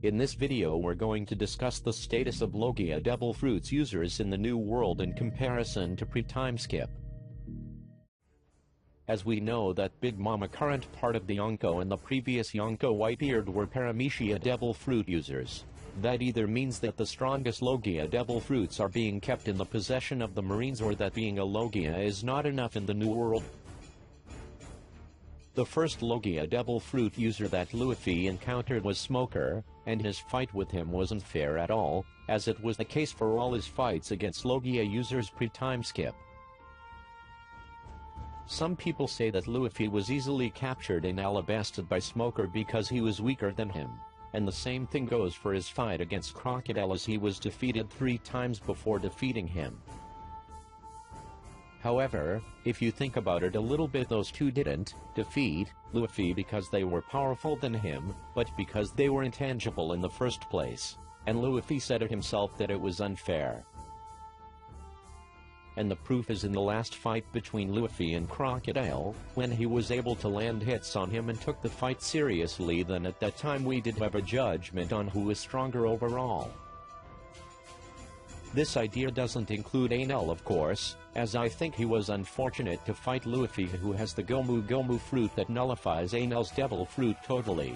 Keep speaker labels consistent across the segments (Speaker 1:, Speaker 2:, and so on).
Speaker 1: In this video we're going to discuss the status of Logia Devil Fruits users in the new world in comparison to pre-Timeskip. As we know that Big Mama current part of the Yonko and the previous Yonko Whitebeard were Paramecia Devil Fruit users. That either means that the strongest Logia Devil Fruits are being kept in the possession of the Marines, or that being a Logia is not enough in the new world. The first Logia Devil Fruit user that Luffy encountered was Smoker, and his fight with him wasn't fair at all, as it was the case for all his fights against Logia users pre-Timeskip. Some people say that Luffy was easily captured and alabasted by Smoker because he was weaker than him, and the same thing goes for his fight against Crocodile, as he was defeated 3 times before defeating him. However, if you think about it a little bit, those two didn't defeat Luffy because they were powerful than him, but because they were intangible in the first place, and Luffy said it himself that it was unfair. And the proof is in the last fight between Luffy and Crocodile, when he was able to land hits on him and took the fight seriously. Then at that time we did have a judgment on who is stronger overall. This idea doesn't include Enel, of course, as I think he was unfortunate to fight Luffy, who has the Gomu fruit that nullifies Enel's Devil Fruit totally.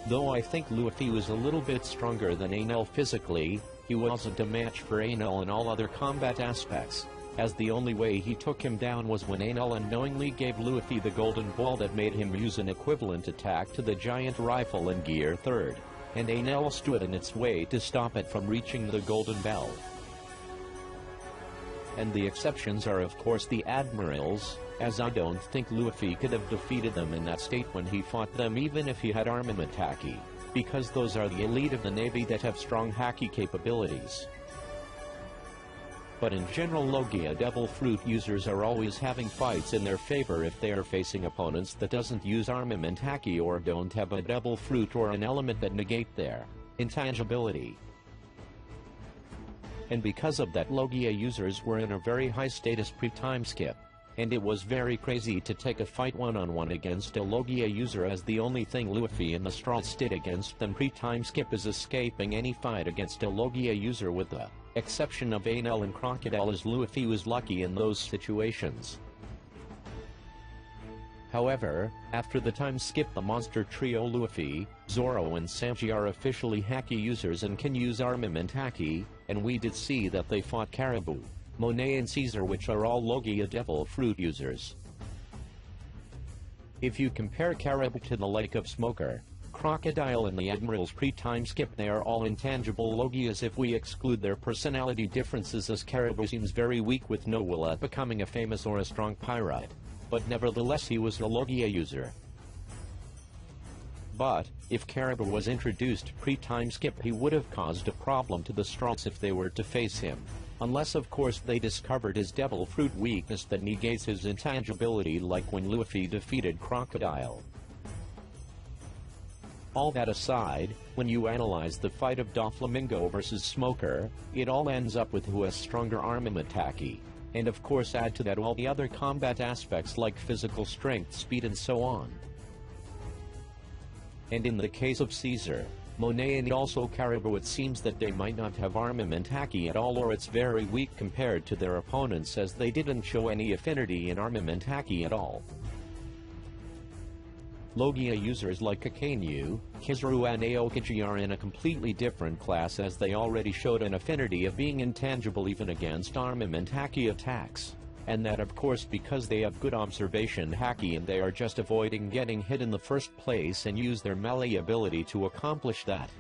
Speaker 1: Though I think Luffy was a little bit stronger than Enel physically, he wasn't a match for Enel in all other combat aspects, as the only way he took him down was when Enel unknowingly gave Luffy the golden ball that made him use an equivalent attack to the giant rifle in Gear 3rd. And Enel stood in its way to stop it from reaching the golden bell. And the exceptions are of course the Admirals, as I don't think Luffy could have defeated them in that state when he fought them, even if he had Armament Haki, because those are the elite of the Navy that have strong Haki capabilities. But in general, Logia Devil Fruit users are always having fights in their favor if they are facing opponents that doesn't use Armament Haki or don't have a Devil Fruit or an element that negate their intangibility. And because of that, Logia users were in a very high status pre-Timeskip, and it was very crazy to take a fight one-on-one against a Logia user, as the only thing Luffy and the Straws did against them pre-Timeskip is escaping any fight against a Logia user, with the exception of Enel and Crocodile, as Luffy was lucky in those situations. However, after the time skip, the monster trio Luffy, Zoro and Sanji are officially Haki users and can use Armament Haki, and we did see that they fought Caribou, Monet and Caesar, which are all Logia Devil Fruit users. If you compare Caribou to the like of Smoker, Crocodile and the Admirals pre-Timeskip, they are all intangible Logias if we exclude their personality differences, as Caribou seems very weak with no will at becoming a famous or a strong pirate, but nevertheless he was a Logia user. But, if Caribou was introduced pre-Timeskip, he would have caused a problem to the Straws if they were to face him, unless of course they discovered his Devil Fruit weakness that negates his intangibility, like when Luffy defeated Crocodile. All that aside, when you analyze the fight of Doflamingo versus Smoker, it all ends up with who has stronger Armament Haki, and of course add to that all the other combat aspects like physical strength, speed and so on. And in the case of Caesar, Monet and also Caribou, it seems that they might not have Armament Haki at all, or it's very weak compared to their opponents, as they didn't show any affinity in Armament Haki at all. Logia users like Akainu, Kizaru and Aokiji are in a completely different class, as they already showed an affinity of being intangible even against Armament Haki attacks, and that of course because they have good observation Haki and they are just avoiding getting hit in the first place and use their melee ability to accomplish that.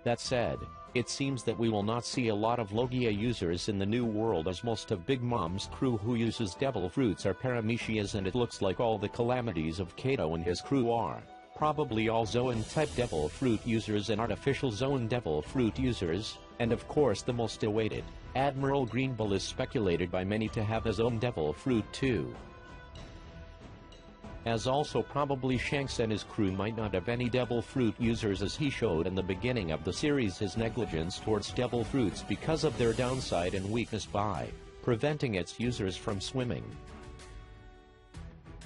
Speaker 1: That said, it seems that we will not see a lot of Logia users in the new world, as most of Big Mom's crew who uses Devil Fruits are Paramecias, and it looks like all the calamities of Kato and his crew are probably all Zoan-type Devil Fruit users and artificial Zone Devil Fruit users, and of course the most awaited, Admiral Greenbull, is speculated by many to have his own Devil Fruit too. As also probably Shanks and his crew might not have any Devil Fruit users, as he showed in the beginning of the series his negligence towards Devil Fruits because of their downside and weakness by preventing its users from swimming.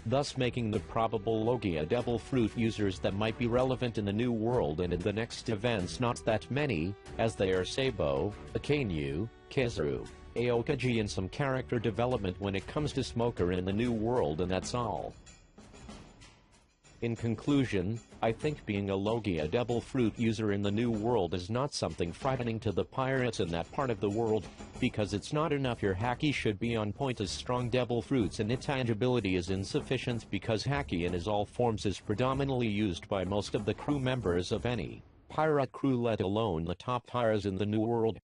Speaker 1: thus making the probable Logia devil fruit users that might be relevant in the new world and in the next events not that many, as they are Sabo, Akainu, Kizaru, Aokaji and some character development when it comes to Smoker in the new world, and that's all. In conclusion, I think being a Logia devil fruit user in the new world is not something frightening to the pirates in that part of the world, because it's not enough your Haki should be on point as strong devil fruits, and intangibility is insufficient because Haki in his all forms is predominantly used by most of the crew members of any pirate crew, let alone the top pirates in the new world.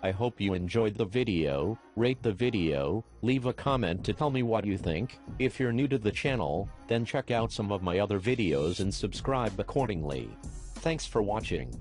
Speaker 1: I hope you enjoyed the video. Rate the video, leave a comment to tell me what you think. If you're new to the channel, then check out some of my other videos and subscribe accordingly. Thanks for watching.